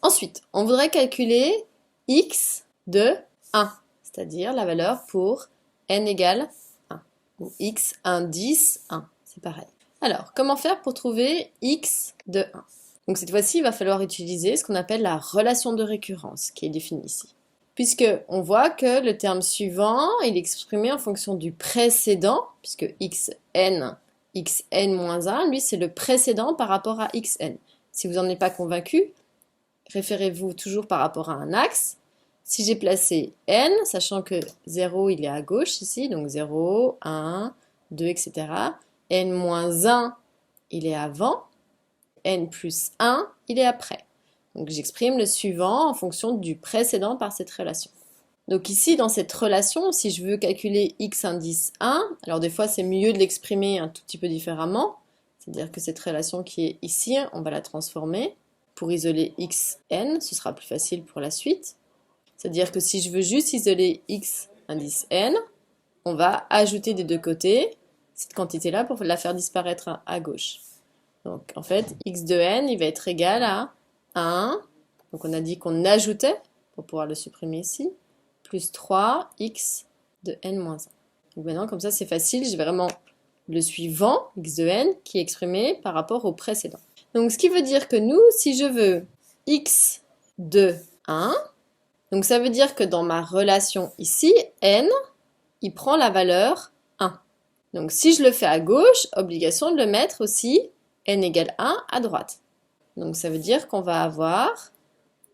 Ensuite, on voudrait calculer x de 1, c'est-à-dire la valeur pour n égale 1, ou x indice 1, c'est pareil. Alors, comment faire pour trouver x de 1? Donc cette fois-ci, il va falloir utiliser ce qu'on appelle la relation de récurrence, qui est définie ici. Puisqu'on voit que le terme suivant, il est exprimé en fonction du précédent, puisque xn-1, lui c'est le précédent par rapport à xn. Si vous n'en êtes pas convaincu, référez-vous toujours par rapport à un axe. Si j'ai placé n, sachant que 0 il est à gauche ici, donc 0, 1, 2, etc. n-1 il est avant, n plus 1 il est après. Donc j'exprime le suivant en fonction du précédent par cette relation. Donc ici, dans cette relation, si je veux calculer x indice 1, alors des fois c'est mieux de l'exprimer un tout petit peu différemment, c'est-à-dire que cette relation qui est ici, on va la transformer pour isoler xn, ce sera plus facile pour la suite. C'est-à-dire que si je veux juste isoler x indice n, on va ajouter des deux côtés cette quantité-là pour la faire disparaître à gauche. Donc en fait, x de n, il va être égal à 1, donc on a dit qu'on ajoutait, pour pouvoir le supprimer ici, plus 3x de n-1. Donc maintenant, comme ça, c'est facile, j'ai vraiment le suivant, x de n, qui est exprimé par rapport au précédent. Donc ce qui veut dire que nous, si je veux x de 1, donc ça veut dire que dans ma relation ici, n, il prend la valeur 1. Donc si je le fais à gauche, obligation de le mettre aussi n égale 1 à droite. Donc ça veut dire qu'on va avoir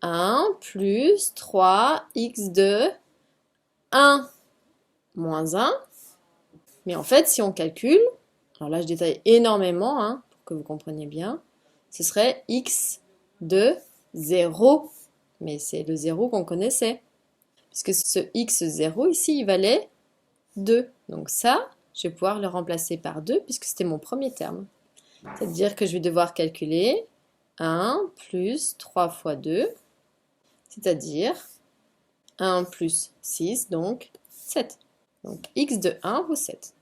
1 plus 3x de 1 moins 1. Mais en fait, si on calcule, alors là je détaille énormément pour que vous compreniez bien, ce serait x de 0. Mais c'est le 0 qu'on connaissait. Puisque ce x0 ici, il valait 2. Donc ça, je vais pouvoir le remplacer par 2 puisque c'était mon premier terme. C'est-à-dire que je vais devoir calculer 1 plus 3 fois 2, c'est-à-dire 1 plus 6, donc 7. Donc x de 1 vaut 7.